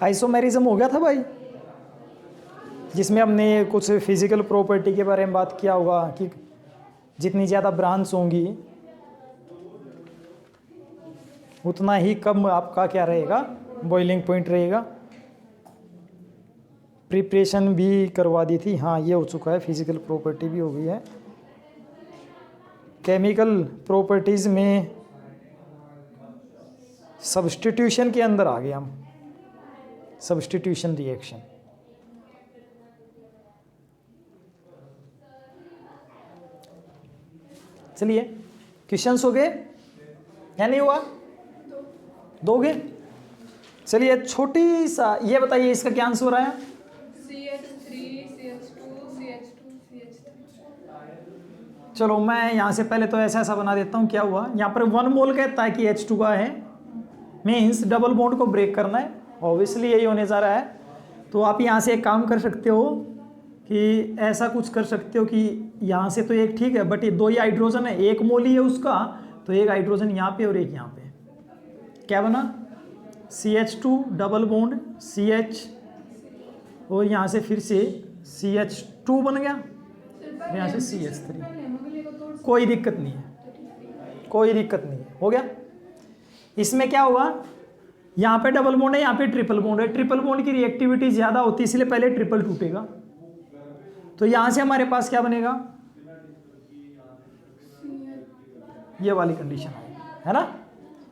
Isomerism हो गया था भाई, जिसमें हमने कुछ फिजिकल प्रॉपर्टी के बारे में बात किया होगा कि जितनी ज़्यादा ब्रांच होंगी उतना ही कम आपका क्या रहेगा, बॉइलिंग पॉइंट रहेगा। प्रिपरेशन भी करवा दी थी, हाँ ये हो चुका है, फिजिकल प्रॉपर्टी भी हो गई है। केमिकल प्रॉपर्टीज़ में सब्स्टिट्यूशन के अंदर आ गए हम, सब्स्टिट्यूशन रिएक्शन। चलिए क्वेश्चंस हो गए या नहीं हुआ? दोगे? चलिए छोटी सा ये बताइए इसका क्या आंसर हो रहा है? चलो मैं यहाँ से पहले तो ऐसा बना देता हूँ। क्या हुआ यहाँ पर 1 मोल कहता है कि H2 का है, मीन्स डबल बॉन्ड को ब्रेक करना है, ऑब्वियसली यही होने जा रहा है। तो आप यहाँ से एक काम कर सकते हो कि ऐसा कुछ कर सकते हो कि यहाँ से तो एक ठीक है, बट ये 2 ही हाइड्रोजन है, 1 मोल ही है उसका, तो एक हाइड्रोजन यहाँ पे और एक यहाँ पे, क्या बना CH2 डबल बॉन्ड CH, और यहाँ से फिर से CH2 बन गया, यहाँ से CH3। कोई दिक्कत नहीं है, कोई दिक्कत नहीं है, हो गया। इसमें क्या होगा, यहाँ पे डबल बॉन्ड है, यहाँ पे ट्रिपल बॉन्ड है, ट्रिपल बॉन्ड की रिएक्टिविटी ज़्यादा होती है इसलिए पहले ट्रिपल टूटेगा। तो यहाँ से हमारे पास क्या बनेगा, ये वाली कंडीशन है ना,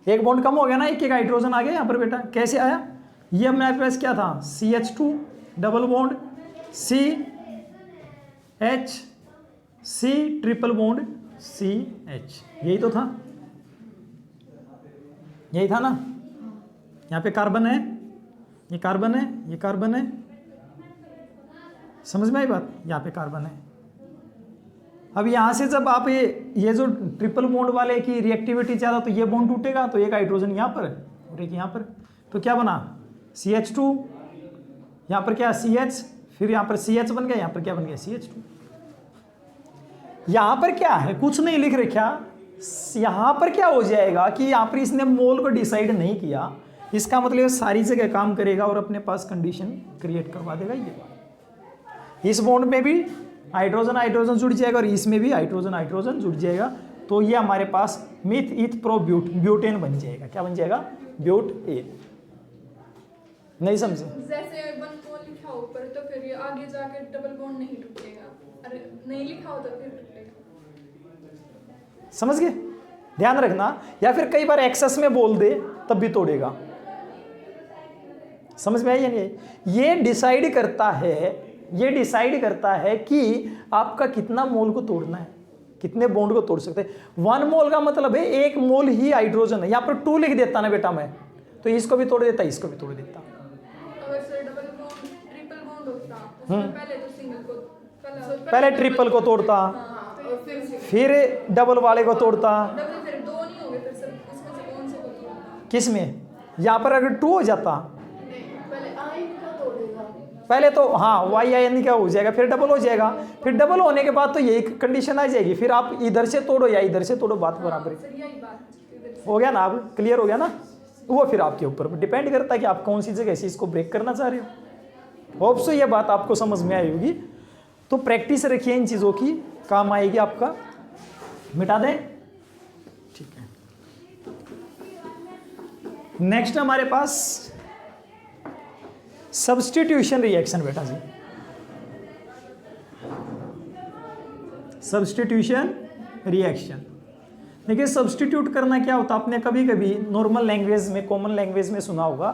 एक बॉन्ड कम हो गया ना, एक हाइड्रोजन आ गया यहाँ पर बेटा। कैसे आया, ये हमारे पास क्या था, CH2 double bond CH, triple bond CH, यही तो था, यही था ना। यहाँ पे कार्बन है, ये कार्बन है, ये कार्बन है, समझ में आई बात, यहाँ पे कार्बन है। अब यहाँ से जब आप ये जो ट्रिपल बॉन्ड वाले की रिएक्टिविटी ज़्यादा, तो ये बॉन्ड टूटेगा, तो एक हाइड्रोजन यहाँ पर और एक यहाँ पर, तो क्या बना CH2, यहाँ पर क्या CH, फिर यहाँ पर CH बन गया, यहाँ पर क्या बन गया CH2। यहाँ पर क्या है, कुछ नहीं लिख रखा, यहाँ पर क्या हो जाएगा कि यहाँ पर इसने मोल को डिसाइड नहीं किया, इसका मतलब सारी जगह काम करेगा और अपने पास कंडीशन क्रिएट करवा देगा। ये इस बॉन्ड में भी हाइड्रोजन हाइड्रोजन जुड़ जाएगा और इसमें भी हाइड्रोजन हाइड्रोजन जुड़ जाएगा, तो ये हमारे पास मिथ ईथ प्रो ब्यूटेन बन जाएगा। क्या बन जाएगा, ब्यूटेन। नहीं समझे? जैसे 1 मोल लिखा हो ऊपर, तो फिर ये आगे जाके डबल बॉन्ड नहीं टूटेगा, अरे नहीं लिखा हो तो फिर टूटेगा। समझ गए? ध्यान रखना, या फिर कई बार एक्सेस में बोल दे तब भी तोड़ेगा। समझ में आई या नहीं? ये डिसाइड करता है कि आपका कितना मोल को तोड़ना है, कितने बॉन्ड को तोड़ सकते हैं। 1 मोल का मतलब है 1 मोल ही हाइड्रोजन है, यहाँ पर 2 लिख देता ना बेटा मैं, तो इसको भी तोड़ देता, इसको भी तोड़ देता। अगर sir double bond triple bond होता, पहले तो सिंगल को पहले ट्रिपल को तोड़ता, फिर डबल वाले को तोड़ता। डबल फिर 2 नहीं हो गए, फिर सर इसमें से कौन से को तोड़ना? किस में? यहाँ पर अगर 2 हो जाता, पहले आई का तोड़ेगा, पहले तो हाँ YIN क्या हो जाएगा, फिर डबल हो जाएगा, फिर डबल होने के बाद तो यही कंडीशन आ जाएगी, फिर आप इधर से तोड़ो या इधर से तोड़ो, बात बराबर है। सर यही बात हो गया ना, अब क्लियर हो गया ना। वो फिर आपके ऊपर डिपेंड करता है कि आप कौन सी जगह से इसको ब्रेक करना चाह रहे हो। होप सो ये बात आपको समझ में आई होगी। तो प्रैक्टिस रखिए इन चीज़ों की, काम आएगी आपका। मिटा दें, ठीक है। नेक्स्ट हमारे पास सब्स्टिट्यूशन रिएक्शन बेटा जी, सब्स्टिट्यूशन रिएक्शन। देखिए सब्स्टिट्यूट करना क्या होता है, आपने कभी कभी नॉर्मल लैंग्वेज में, कॉमन लैंग्वेज में सुना होगा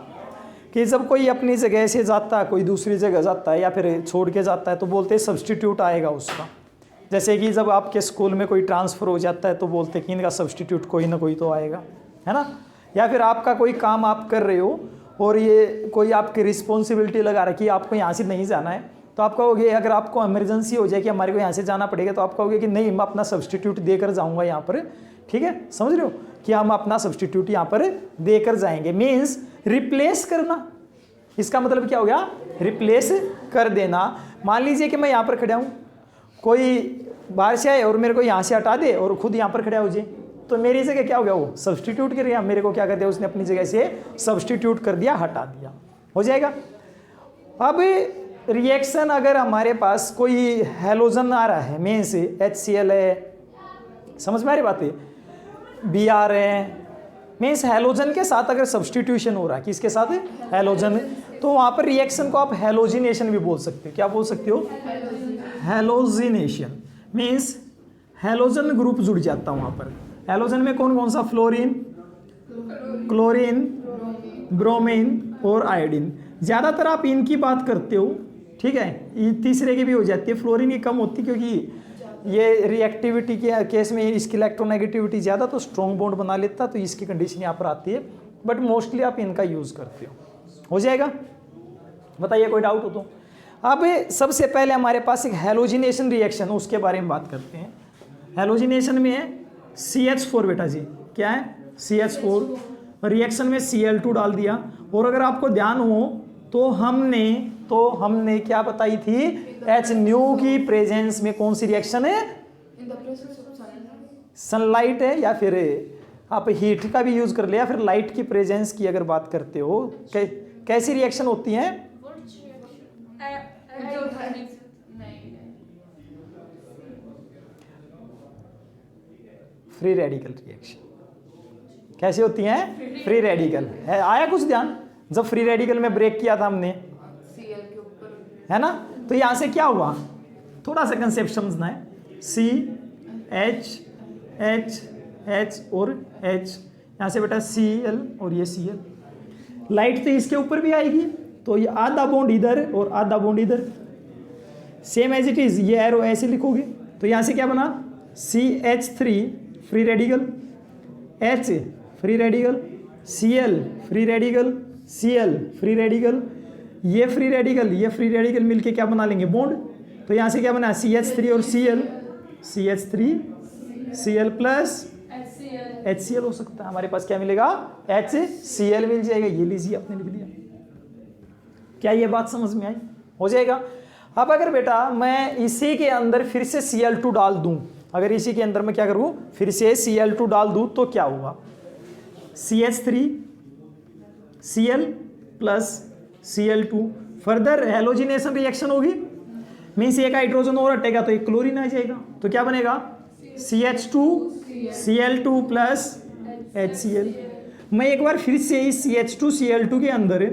कि जब कोई अपनी जगह से जाता है, कोई दूसरी जगह जाता है या फिर छोड़ के जाता है, तो बोलते हैं सब्स्टिट्यूट आएगा उसका। जैसे कि जब आपके स्कूल में कोई ट्रांसफ़र हो जाता है तो बोलते हैं कि इनका सब्स्टिट्यूट कोई ना कोई तो आएगा, है ना। या फिर आपका कोई काम आप कर रहे हो और ये कोई आपकी रिस्पॉन्सिबिलिटी लगा रखी है, आपको यहाँ से नहीं जाना है, तो आप कहोगे, अगर आपको इमरजेंसी हो जाए कि हमारे को यहाँ से जाना पड़ेगा, तो आप कहोगे कि नहीं मैं अपना सब्स्टिट्यूट देकर जाऊँगा यहाँ पर, ठीक है, समझ रहे हो कि हम अपना सब्स्टिट्यूट यहाँ पर देकर जाएंगे। मीन्स रिप्लेस करना, इसका मतलब क्या हो गया, रिप्लेस कर देना। मान लीजिए कि मैं यहाँ पर खड़ा हूँ, कोई बाहर से आए और मेरे को यहाँ से हटा दे और खुद यहाँ पर खड़ा हो जाए, तो मेरी जगह क्या हो गया, वो सब्स्टिट्यूट कर दिया, मेरे को क्या कर दिया उसने, अपनी जगह से सब्स्टिट्यूट कर दिया, हटा दिया। हो जाएगा। अब रिएक्शन अगर हमारे पास कोई हैलोजन आ रहा है, मेन से HCl है, समझ में आ रही बात है, Br है, मीन्स हैलोजन के साथ अगर सब्सटीट्यूशन हो रहा है, किसके साथ है, हैलोजन, तो वहाँ पर रिएक्शन को आप हैलोजिनेशन भी बोल सकते हो। क्या बोल सकते हो, हैलोजिनेशन, मीन्स हैलोजन ग्रुप जुड़ जाता है वहाँ पर। हैलोजन में कौन कौन सा, फ्लोरीन, क्लोरीन, ब्रोमीन और आयोडीन। ज़्यादातर आप इनकी बात करते हो, ठीक है, ये तीसरे की भी हो जाती है, फ्लोरीन की कम होती है क्योंकि ये रिएक्टिविटी के केस में इसकी इलेक्ट्रोनेगेटिविटी ज़्यादा, तो स्ट्रॉन्ग बॉन्ड बना लेता, तो इसकी कंडीशन यहाँ पर आती है, बट मोस्टली आप इनका यूज़ करते हो जाएगा। बताइए कोई डाउट हो तो। अब सबसे पहले हमारे पास एक हैलोजिनेशन रिएक्शन, उसके बारे में बात करते हैं। हैलोजिनेशन में है CH4 बेटा जी, क्या है, CH4, रिएक्शन में Cl2 डाल दिया। और अगर आपको ध्यान हो तो हमने क्या बताई थी, H की प्रेजेंस में कौन सी रिएक्शन है, सनलाइट है, या फिर आप हीट का भी यूज कर लिया, फिर लाइट की प्रेजेंस की अगर बात करते हो, कैसी रिएक्शन होती है, फ्री रेडिकल रिएक्शन। कैसी होती हैं, फ्री रेडिकल है। आया कुछ ध्यान, जब फ्री रेडिकल में ब्रेक किया था हमने, Cl के ऊपर, है ना, तो यहाँ से क्या हुआ, थोड़ा सा कंसेप्ट समझना है, C H H H और H, यहाँ से बेटा Cl और ये Cl, लाइट तो इसके ऊपर भी आएगी, तो ये आधा बॉन्ड इधर और आधा बॉन्ड इधर, सेम एज इट इज, ये एरो ऐसे लिखोगे, तो यहाँ से क्या बना, CH3 free radical, H free radical, Cl free radical, Cl free radical, ये फ्री रेडिकल मिलके क्या बना लेंगे, बॉन्ड। तो यहाँ से क्या बना, CH3 और Cl, CH3 Cl plus HCl हो सकता है, हमारे पास क्या मिलेगा, HCl मिल जाएगा। ये लीजिए आपने लिख दिया। क्या ये बात समझ में आई, हो जाएगा। अब अगर बेटा मैं इसी के अंदर फिर से Cl2 डाल दूं, अगर इसी के अंदर मैं क्या करूं, फिर से Cl2 डाल दूं, तो क्या होगा, CH3 Cl plus Cl2, further halogenation reaction होगी, मीन्स एक हाइड्रोजन और हटेगा तो एक क्लोरीन आ जाएगा, तो क्या बनेगा, CH2 Cl2 प्लस HCl। मैं एक बार फिर से इस CH2 Cl2 के अंदर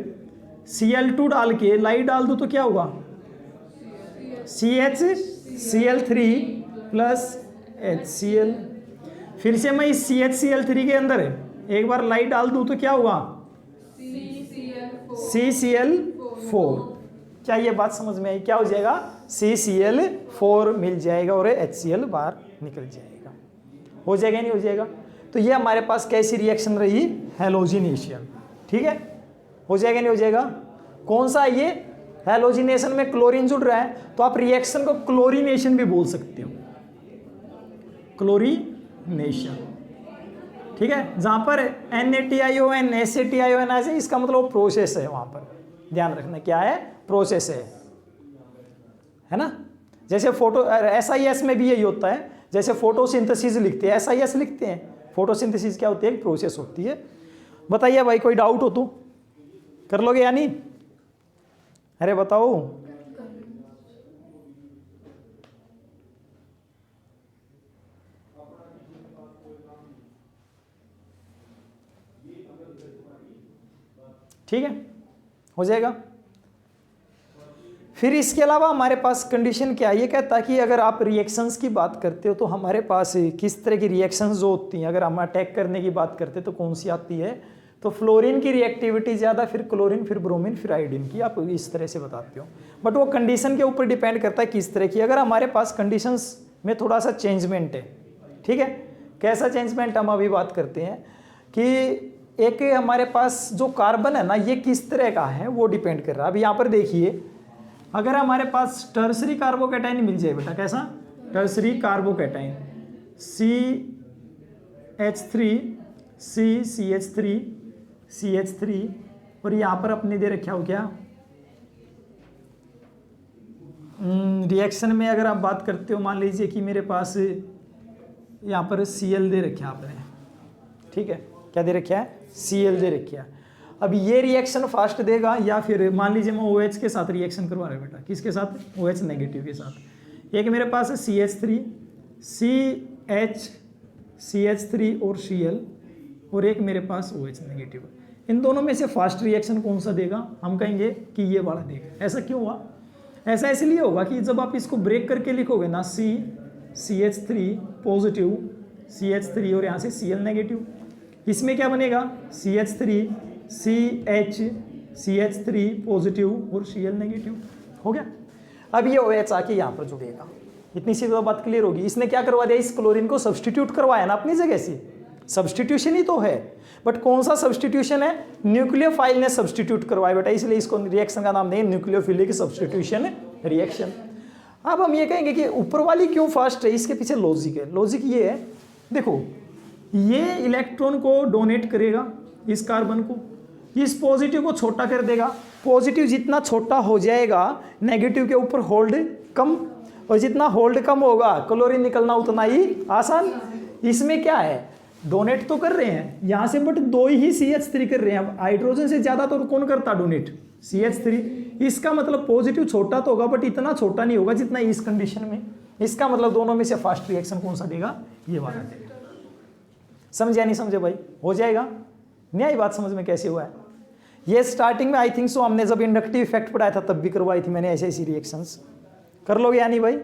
Cl2 डाल के लाइट डाल दूं, तो क्या होगा, CH प्लस HCl। फिर से मैं इस CHCl3 के अंदर एक बार लाइट डाल दूं, तो क्या हुआ, CCl4। क्या ये बात समझ में आई, क्या हो जाएगा, CCl4 मिल जाएगा और HCl बाहर निकल जाएगा। हो जाएगा नहीं हो जाएगा। तो ये हमारे पास कैसी रिएक्शन रही, हैलोजिनेशन, ठीक है, हो जाएगा नहीं हो जाएगा। कौन सा ये, हैलोजिनेशन में क्लोरीन जुड़ रहा है, तो आप रिएक्शन को क्लोरीनेशन भी बोल सकते हो, क्लोरीनेशन, ठीक है। जहां पर NaTiON SaTiON आ जाए, इसका मतलब प्रोसेस है, वहां पर ध्यान रखना क्या है, प्रोसेस है ना। जैसे फोटो SIS में भी यही होता है, जैसे फोटोसिंथेसिस लिखते हैं, SIS लिखते हैं, फोटोसिंथेसिस क्या होती है, एक प्रोसेस होती है। बताइए भाई, कोई डाउट हो तो कर लोगे या नहीं, अरे बताओ। ठीक है, हो जाएगा। फिर इसके अलावा हमारे पास कंडीशन क्या है, ये कहता है कि अगर आप रिएक्शंस की बात करते हो तो हमारे पास किस तरह की रिएक्शंस जो होती हैं, अगर हम अटैक करने की बात करते हैं तो कौन सी आती है, तो फ्लोरीन की रिएक्टिविटी ज़्यादा, फिर क्लोरीन, फिर ब्रोमीन, फिर आयोडीन की, आप इस तरह से बताते हो। बट वो कंडीशन के ऊपर डिपेंड करता है किस तरह की। अगर हमारे पास कंडीशंस में थोड़ा सा चेंजमेंट है, ठीक है, कैसा चेंजमेंट हम अभी बात करते हैं कि एक हमारे पास जो कार्बन है ना, ये किस तरह का है वो डिपेंड कर रहा है। अब यहाँ पर देखिए, अगर हमारे पास टर्सरी कार्बोकैटाइन मिल जाए बेटा, कैसा, टर्सरी कार्बोकैटाइन CH3 और यहाँ पर अपने दे रखा हो क्या, रिएक्शन में अगर आप बात करते हो, मान लीजिए कि मेरे पास यहाँ पर Cl दे रखा है आपने, ठीक है, क्या दे रखा है, Cl दे रखा है। अब ये रिएक्शन फास्ट देगा, या फिर मान लीजिए मैं OH के साथ रिएक्शन करवा रहा हूँ बेटा, किसके साथ? OH नेगेटिव के साथ। एक मेरे पास है CH3, CH3 और Cl, और एक मेरे पास OH नेगेटिव। इन दोनों में से फास्ट रिएक्शन कौन सा देगा? हम कहेंगे कि ये वाला देगा। ऐसा क्यों हुआ? ऐसा इसलिए होगा कि जब आप इसको ब्रेक करके लिखोगे ना, CH3 पॉजिटिव, CH3 और यहाँ से Cl नेगेटिव, इसमें क्या बनेगा? CH3 CH3 पॉजिटिव और Cl नेगेटिव। हो गया। अब ये OH आके यहाँ पर जुड़ेगा। इतनी सी तो बात क्लियर होगी। इसने क्या करवा दिया? इस क्लोरीन को सब्सटीट्यूट करवाया ना अपनी जगह से। सब्सटीट्यूशन ही तो है, बट कौन सा सब्सटीट्यूशन है? न्यूक्लियोफाइल ने सब्सटीट्यूट करवाया बेटा, इसलिए इसको रिएक्शन का नाम दें न्यूक्लियोफिलिक सब्सटीट्यूशन रिएक्शन। अब हम ये कहेंगे कि ऊपर वाली क्यों फास्ट है, इसके पीछे लॉजिक है। लॉजिक ये है, देखो ये इलेक्ट्रॉन को डोनेट करेगा इस कार्बन को, इस पॉजिटिव को छोटा कर देगा। पॉजिटिव जितना छोटा हो जाएगा नेगेटिव के ऊपर होल्ड कम, और जितना होल्ड कम होगा क्लोरीन निकलना उतना ही आसान। इसमें क्या है? डोनेट तो कर रहे हैं यहाँ से, बट 2 ही CH3 कर रहे हैं। अब हाइड्रोजन से ज़्यादा तो कौन करता डोनेट? CH3। इसका मतलब पॉजिटिव छोटा तो होगा, बट इतना छोटा नहीं होगा जितना इस कंडीशन में। इसका मतलब दोनों में से फास्ट रिएक्शन कौन सा देगा? ये वाला देगा। समझे नहीं समझे भाई? हो जाएगा। नहीं आई बात समझ में कैसे हुआ है? ये स्टार्टिंग में आई थिंक सो हमने जब इंडक्टिव इफेक्ट पढ़ाया था तब भी करवाई थी मैंने ऐसे ऐसी रिएक्शंस। कर लोगे या नहीं भाई?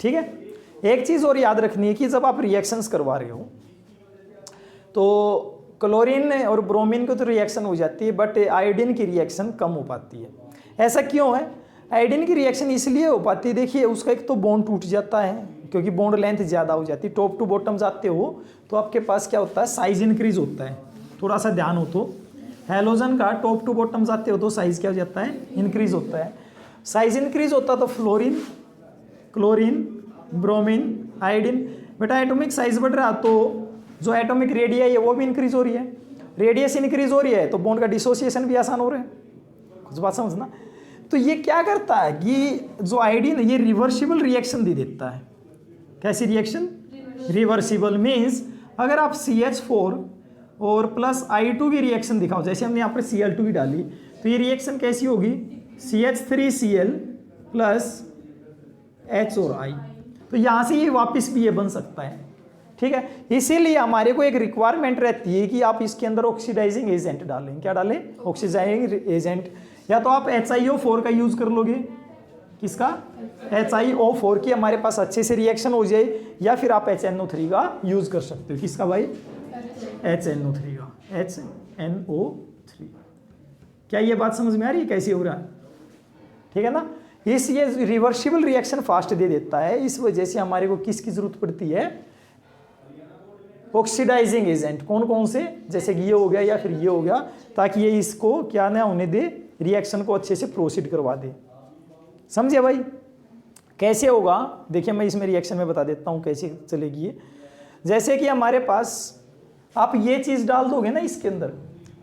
ठीक है। एक चीज और याद रखनी है कि जब आप रिएक्शंस करवा रहे हो तो क्लोरीन और ब्रोमीन की तो रिएक्शन हो जाती है, बट आयोडीन की रिएक्शन कम हो पाती है। ऐसा क्यों है? आयोडीन की रिएक्शन इसलिए हो पाती है, देखिए उसका एक तो बॉन्ड टूट जाता है क्योंकि बॉन्ड लेंथ ज़्यादा हो जाती है। टॉप टू बॉटम जाते हो तो आपके पास क्या होता है? साइज इंक्रीज होता है। थोड़ा सा ध्यान हो तो हैलोजन का टॉप टू बॉटम जाते हो तो साइज क्या हो जाता है? इंक्रीज होता है। साइज इंक्रीज होता तो फ्लोरीन, क्लोरीन, ब्रोमीन, आयोडीन, बेटा एटॉमिक साइज बढ़ रहा तो जो एटॉमिक रेडियस है वो भी इंक्रीज हो रही है। रेडियस इंक्रीज हो रही है तो बॉन्ड का डिसोसिएशन भी आसान हो रहा है। कुछ बात समझना। तो ये क्या करता है कि जो आयोडीन ये रिवर्सिबल रिएक्शन दे देता है। कैसी रिएक्शन? रिवर्सिबल मीन्स अगर आप CH4 और प्लस I2 की रिएक्शन दिखाओ, जैसे हमने यहाँ पर Cl2 भी डाली, तो ये रिएक्शन कैसी होगी? CH3Cl प्लस H और I। तो यहाँ से ये वापस भी ये बन सकता है। ठीक है। इसीलिए हमारे को एक रिक्वायरमेंट रहती है कि आप इसके अंदर ऑक्सीडाइजिंग एजेंट डालें। क्या डालें? Oxidizing agent. या तो आप HiO4 का यूज कर लोगे। किसका? HiO4 की हमारे पास अच्छे से रिएक्शन हो जाए, या फिर आप HNO3 का यूज कर सकते हो। किसका भाई? HNO3 का। HNO3। क्या ये बात समझ में आ रही है कैसे हो रहा है? ठीक है ना। इस ये रिवर्सिबल रिएक्शन फास्ट दे देता है, इस वजह से हमारे को किसकी जरूरत पड़ती है? Oxidizing agent. कौन कौन से? जैसे कि ये हो गया या फिर ये हो गया, ताकि ये इसको क्या ना होने दे, रिएक्शन को अच्छे से प्रोसीड करवा दे। समझे भाई? कैसे होगा देखिए, मैं इसमें रिएक्शन में बता देता हूँ कैसे चलेगी ये। जैसे कि हमारे पास आप ये चीज़ डाल दोगे ना इसके अंदर,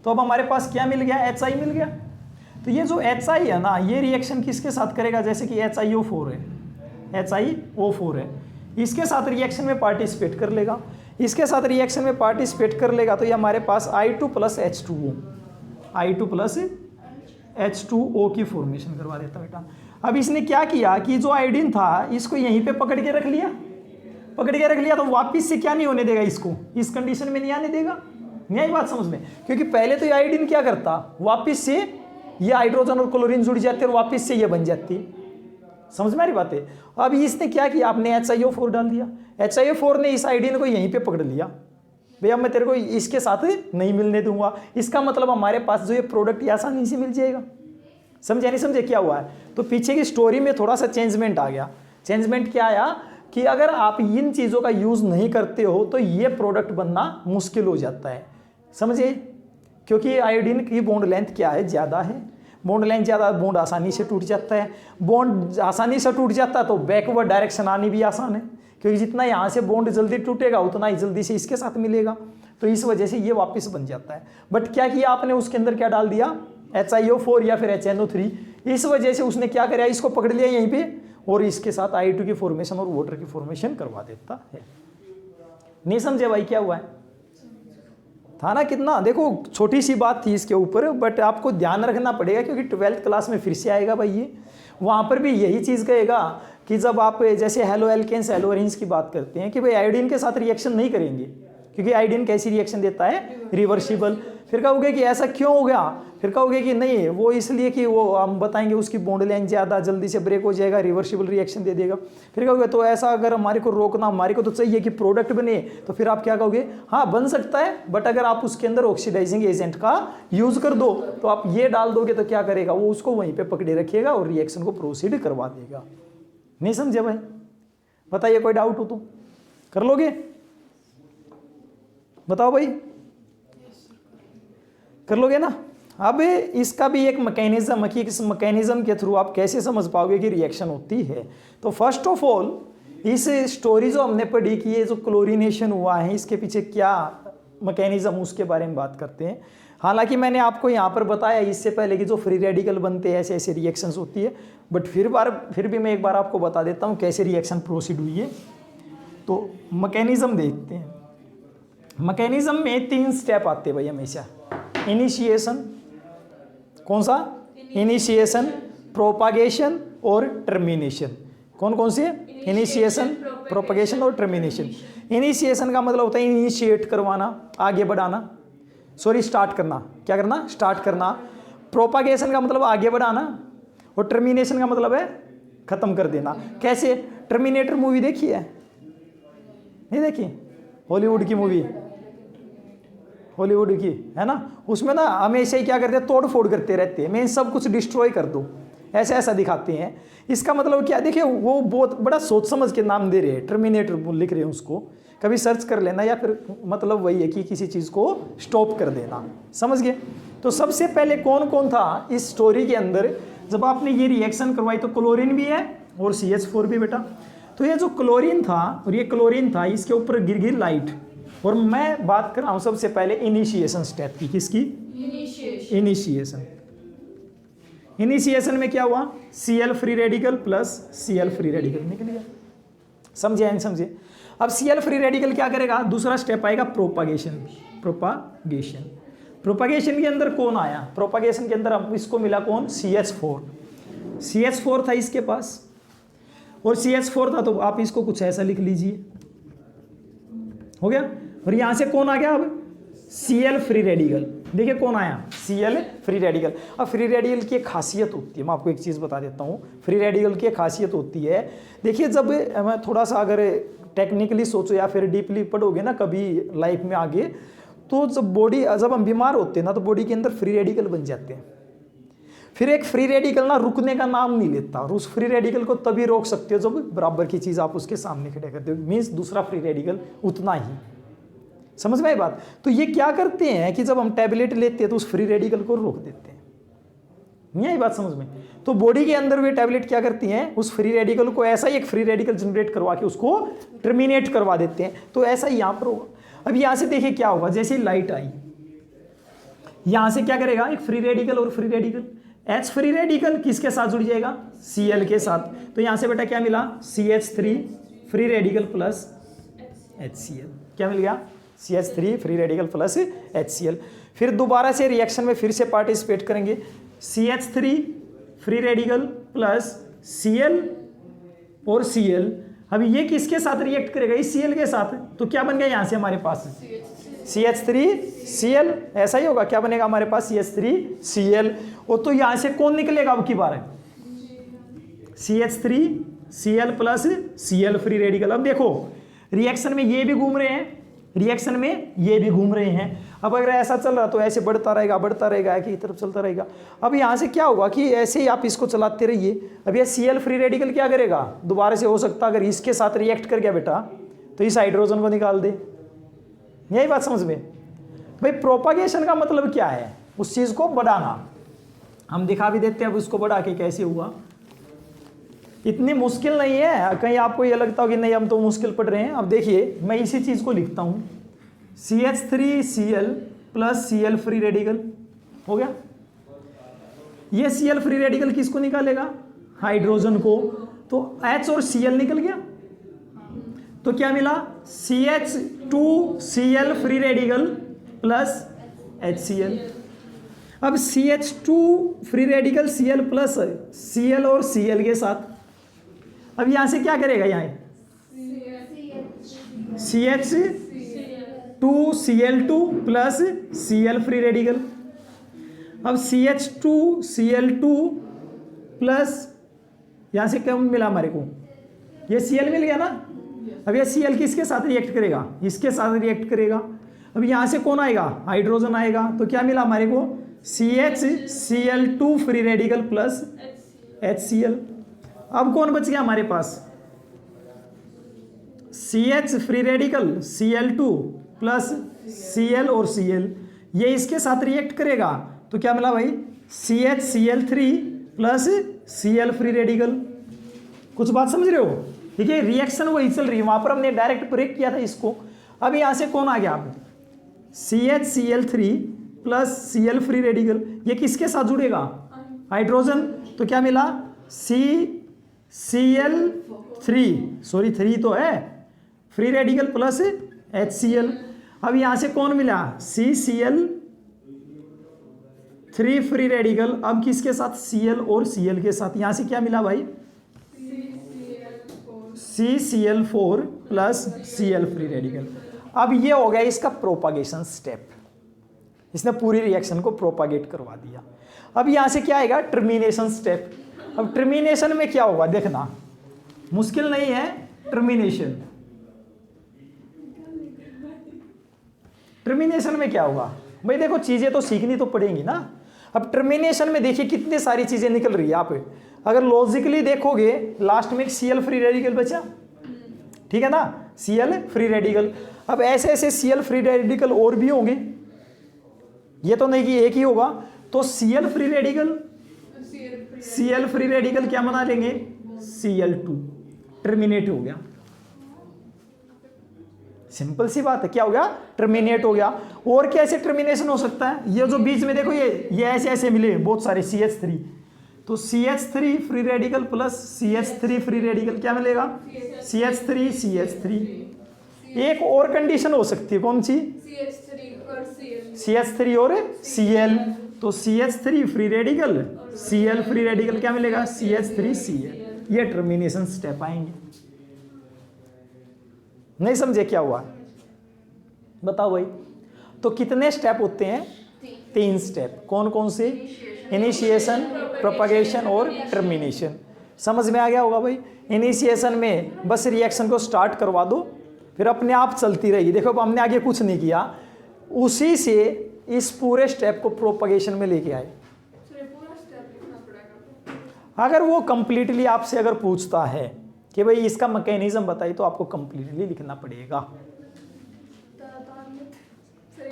तो अब हमारे पास क्या मिल गया? HI मिल गया। तो ये जो HI है ना, ये रिएक्शन किसके साथ करेगा? जैसे कि HiO4 है, HiO4 है, इसके साथ रिएक्शन में पार्टिसिपेट कर लेगा। इसके साथ रिएक्शन में पार्टिसिपेट कर लेगा तो ये हमारे पास I2 plus H2O, I2 plus H2O की फॉर्मेशन करवा देता बेटा। अब इसने क्या किया कि जो आयोडीन था इसको यहीं पे पकड़ के रख लिया, तो वापस से क्या नहीं होने देगा, इसको इस कंडीशन में नहीं आने देगा। नहीं आई बात समझ में? क्योंकि पहले तो ये आयोडीन क्या करता, वापस से ये हाइड्रोजन और क्लोरीन जुड़ जाते और वापस से ये बन जाती। समझ में आ रही बात है? अब इसने क्या किया, आपने HiO4 डाल दिया, HiO4 ने इस आयोडीन को यहीं पे पकड़ लिया, भैया मैं तेरे को इसके साथ नहीं मिलने दूंगा। इसका मतलब हमारे पास जो ये प्रोडक्ट आसानी से मिल जाएगा। समझे नहीं समझे क्या हुआ है? तो पीछे की स्टोरी में थोड़ा सा चेंजमेंट आ गया। चेंजमेंट क्या आया कि अगर आप इन चीज़ों का यूज़ नहीं करते हो तो ये प्रोडक्ट बनना मुश्किल हो जाता है। समझे? क्योंकि आयोडीन की बॉन्ड लेंथ क्या है, ज़्यादा है। बॉन्ड लेंथ ज़्यादा, बॉन्ड आसानी से टूट जाता है। बॉन्ड आसानी से टूट जाता है तो बैकवर्ड डायरेक्शन आनी भी आसान है, क्योंकि जितना यहाँ से बॉन्ड जल्दी टूटेगा उतना ही जल्दी से इसके साथ मिलेगा। तो इस वजह से ये वापस बन जाता है। बट क्या किया आपने, उसके अंदर क्या डाल दिया, HiO4 या फिर HNO3। इस वजह से उसने क्या करा, इसको पकड़ लिया यहीं पे और इसके साथ I2 की फॉर्मेशन और वाटर की फॉर्मेशन करवा देता है। नहीं समझे भाई क्या हुआ है? था ना कितना, देखो छोटी सी बात थी इसके ऊपर, बट आपको ध्यान रखना पड़ेगा क्योंकि 12th क्लास में फिर से आएगा भाई ये। वहाँ पर भी यही चीज़ कहेगा कि जब आप जैसे हेलो एल्केन्स हेलो एरीन्स की बात करते हैं कि भाई आयोडीन के साथ रिएक्शन नहीं करेंगे क्योंकि आयोडीन कैसी रिएक्शन देता है, रिवर्सिबल। फिर कहोगे कि ऐसा क्यों हो गया, फिर कहोगे कि नहीं वो इसलिए कि वो हम बताएंगे उसकी बॉन्ड लेंथ ज़्यादा जल्दी से ब्रेक हो जाएगा, रिवर्सिबल रिएक्शन दे देगा। फिर कहोगे तो ऐसा अगर हमारे को रोकना, हमारे को तो चाहिए कि प्रोडक्ट बने, तो फिर आप क्या कहोगे, हाँ बन सकता है बट अगर आप उसके अंदर ऑक्सीडाइजिंग एजेंट का यूज़ कर दो तो आप ये डाल दोगे तो क्या करेगा, वो उसको वहीं पर पकड़े रखेगा और रिएक्शन को प्रोसीड करवा देगा। नहीं समझे भाई? बताइए कोई डाउट हो तो कर लोगे? बताओ भाई, कर लोगे ना? अब इसका भी एक मैकेनिज्म है कि इस मैकेनिज्म के थ्रू आप कैसे समझ पाओगे कि रिएक्शन होती है। तो फर्स्ट ऑफ ऑल इस स्टोरी जो हमने पढ़ी कि ये जो क्लोरीनेशन हुआ है इसके पीछे क्या मैकेनिज्म, उसके बारे में बात करते हैं। हालांकि मैंने आपको यहाँ पर बताया इससे पहले कि जो फ्री रेडिकल बनते हैं ऐसे ऐसे रिएक्शंस होती है, बट फिर भी मैं एक बार आपको बता देता हूँ कैसे रिएक्शन प्रोसीड हुई है। तो मैकेनिज्म देखते हैं। मैकेनिज्म में 3 स्टेप आते हैं भाई हमेशा। इनिशिएशन, कौन सा? इनिशिएशन, प्रोपागेशन और टर्मिनेशन। कौन कौन से? इनिशिएशन, प्रोपागेशन और टर्मिनेशन। इनिशिएशन का मतलब होता है इनिशिएट करवाना, आगे बढ़ाना, सॉरी स्टार्ट करना। क्या करना? स्टार्ट करना। प्रोपागेशन का मतलब आगे बढ़ाना और टर्मिनेशन का मतलब है खत्म कर देना। कैसे? टर्मिनेटर मूवी देखी है? नहीं देखी? हॉलीवुड की मूवी, हॉलीवुड की है ना, उसमें ना हमेशा ही क्या करते हैं, तोड़ फोड़ करते रहते हैं, मैं सब कुछ डिस्ट्रॉय कर दूं, ऐसा ऐसा दिखाते हैं। इसका मतलब क्या? देखिए वो बहुत बड़ा सोच समझ के नाम दे रहे हैं, टर्मिनेटर लिख रहे हैं उसको, कभी सर्च कर लेना, या फिर मतलब वही है कि किसी चीज़ को स्टॉप कर देना। समझ गए? तो सबसे पहले कौन कौन था इस स्टोरी के अंदर जब आपने ये रिएक्शन करवाई? तो क्लोरीन भी है और CH4 भी बेटा। तो ये जो क्लोरीन था और ये क्लोरीन था, इसके ऊपर गिर गिर लाइट, और मैं बात कर रहा हूं सबसे पहले इनिशिएशन स्टेप की। किसकी? इनिशिएशन। इनिशिएशन में क्या हुआ? Cl free radical plus Cl free radical निकल गया। समझे या नहीं समझे? अब Cl फ्री रेडिकल क्या करेगा? दूसरा स्टेप आएगा प्रोपागेशन। प्रोपागेशन, प्रोपागेशन के अंदर कौन आया? प्रोपागेशन के अंदर अब इसको मिला कौन? CH4। CH4 था इसके पास और CH4 था, तो आप इसको कुछ ऐसा लिख लीजिए, हो गया। और यहां से कौन आ गया? अब Cl फ्री रेडिकल। देखिए कौन आया? Cl free radical. अब फ्री रेडिकल की एक खासियत होती है, मैं आपको एक चीज़ बता देता हूँ। फ्री रेडिकल की एक खासियत होती है, देखिए जब मैं थोड़ा सा अगर टेक्निकली सोचो या फिर डीपली पढ़ोगे ना कभी लाइफ में आगे, तो जब हम बीमार होते हैं ना तो बॉडी के अंदर फ्री रेडिकल बन जाते हैं। फिर एक फ्री रेडिकल ना रुकने का नाम नहीं लेता, और उस फ्री रेडिकल को तभी रोक सकते हो जब बराबर की चीज़ आप उसके सामने खड़े करते हो, मीन्स दूसरा फ्री रेडिकल उतना ही। समझ में आई बात? तो ये क्या करते हैं कि जब हम टैबलेट लेते हैं तो उस फ्री रेडिकल को रोक देते हैं। नहीं आई बात समझ में? तो बॉडी के अंदर वे टैबलेट क्या करती हैं? उस फ्री रेडिकल को ऐसा ही एक फ्री रेडिकल जनरेट करवा के उसको टर्मिनेट करवा देते हैं। तो ऐसा ही यहाँ पर होगा। अब यहाँ से देखिए क्या होगा, जैसे लाइट आई यहाँ से क्या करेगा? एक फ्री रेडिकल और free radical, H free radical किसके साथ जुड़ जाएगा? Cl के साथ। तो यहाँ से बेटा क्या मिला? CH3 free radical plus HCl। क्या मिल गया? CH3 free radical plus HCl। फिर दोबारा से रिएक्शन में फिर से पार्टिसिपेट करेंगे, CH3 free radical plus Cl और Cl। अब ये किसके साथ रिएक्ट करेगा? इस Cl के साथ। तो क्या बन गया यहाँ से हमारे पास? CH3 Cl। ऐसा ही होगा, क्या बनेगा हमारे पास? CH3 Cl। और तो यहाँ से कौन निकलेगा अब की बार? CH3 Cl plus Cl free radical. अब देखो रिएक्शन में ये भी घूम रहे हैं, रिएक्शन में ये भी घूम रहे हैं। अब अगर ऐसा चल रहा तो ऐसे बढ़ता रहेगा, एक ही तरफ चलता रहेगा। अब यहाँ से क्या होगा कि ऐसे ही आप इसको चलाते रहिए। अब ये Cl फ्री रेडिकल क्या करेगा? दोबारा से हो सकता अगर इसके साथ रिएक्ट कर गया बेटा तो इस हाइड्रोजन को निकाल दे। यही बात समझ में? भाई प्रोपागेशन का मतलब क्या है? उस चीज़ को बढ़ाना। हम दिखा भी देते हैं अब उसको बढ़ा के कैसे हुआ। इतनी मुश्किल नहीं है, कहीं आपको ये लगता हो कि नहीं हम तो मुश्किल पढ़ रहे हैं। अब देखिए मैं इसी चीज़ को लिखता हूँ, CH3 Cl plus Cl free radical हो गया। ये Cl फ्री रेडिकल किसको निकालेगा? हाइड्रोजन को। तो H और Cl निकल गया, तो क्या मिला? CH2Cl free radical plus HCl। अब CH2 free radical Cl plus Cl और Cl के साथ, अब यहां से क्या करेगा? यहाँ CH2Cl2 plus Cl free radical. अब CH2Cl2 प्लस यहां से क्या मिला हमारे को? ये Cl मिल गया ना। अब ये Cl किसके साथ रिएक्ट करेगा? इसके साथ रिएक्ट करेगा। अब यहां से कौन आएगा? हाइड्रोजन आएगा। तो क्या मिला हमारे को? CHCl2 free radical plus HCl। अब कौन बच गया हमारे पास? CH free radical Cl2 plus Cl और Cl, ये इसके साथ रिएक्ट करेगा। तो क्या मिला भाई? CHCl3 plus Cl free radical. कुछ बात समझ रहे हो? देखिए रिएक्शन वही चल रही है, वहां पर हमने डायरेक्ट ब्रेक किया था इसको। अब यहां से कौन आ गया? आप CHCl3 plus Cl free radical, ये किसके साथ जुड़ेगा? हाइड्रोजन। तो क्या मिला? CCl3, सॉरी 3 तो है, फ्री रेडिकल प्लस HCl। अब यहां से कौन मिला? CCl3 फ्री रेडिकल, अब किसके साथ? Cl और Cl के साथ। यहां से क्या मिला भाई? CCl4 plus Cl free radical. अब ये हो गया इसका प्रोपागेशन स्टेप, इसने पूरी रिएक्शन को प्रोपागेट करवा दिया। अब यहां से क्या आएगा? Termination step. अब टर्मिनेशन में क्या होगा देखना, मुश्किल नहीं है। टर्मिनेशन में क्या होगा भाई? देखो चीजें तो सीखनी तो पड़ेंगी ना। अब टर्मिनेशन में देखिए कितनी सारी चीजें निकल रही है। आप अगर लॉजिकली देखोगे, लास्ट में एक Cl फ्री रेडिकल बचा, ठीक है ना? Cl free radical. अब ऐसे ऐसे Cl फ्री रेडिकल और भी होंगे, ये तो नहीं कि एक ही होगा। तो Cl फ्री रेडिकल क्या बना लेंगे? Cl2, टर्मिनेट हो गया। सिंपल सी बात है, क्या हो गया? टर्मिनेट हो गया। और कैसे टर्मिनेशन हो सकता है? ये जो बीच में देखो ये ऐसे ऐसे मिले बहुत सारे CH3, तो CH3 free radical plus CH3 free radical क्या मिलेगा? CH3। एक और कंडीशन हो सकती है, कौन सी? CH3 और Cl। तो CH3 free radical, Cl free radical क्या मिलेगा? CH3Cl। ये टर्मिनेशन स्टेप आएंगे। नहीं समझे क्या हुआ? बताओ भाई। तो कितने स्टेप होते हैं? 3 स्टेप। कौन कौन से? इनिशिएशन, प्रोपगेशन और टर्मिनेशन। समझ में आ गया होगा भाई। इनिशिएशन में बस रिएक्शन को स्टार्ट करवा दो, फिर अपने आप चलती रहेगी। देखो अब हमने आगे कुछ नहीं किया, उसी से इस पूरे स्टेप को प्रोपगेशन में लेके आए। अगर वो कंप्लीटली आपसे अगर पूछता है कि भाई इसका मैकेनिज्म बताइए, तो आपको कंप्लीटली लिखना पड़ेगा,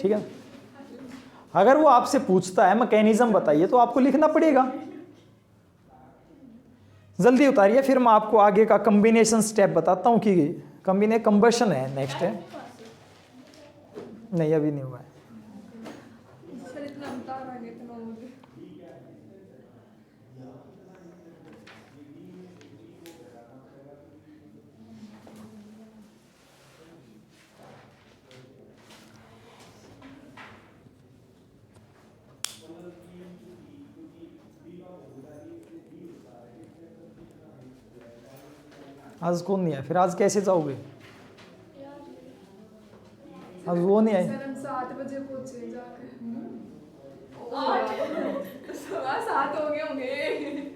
ठीक है? अगर वो आपसे पूछता है मैकेनिज्म बताइए, तो आपको लिखना पड़ेगा। जल्दी उतारिए, फिर मैं आपको आगे का कॉम्बिनेशन स्टेप बताता हूँ कि कंबशन है नेक्स्ट है। नहीं अभी नहीं हुआ है। आज कौन नहीं आया? फिर आज कैसे जाओगे? आज वो नहीं आए। 7 बजे पहुंचे जाके। 7 हो गए होंगे।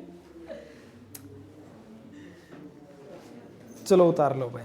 चलो उतार लो भाई।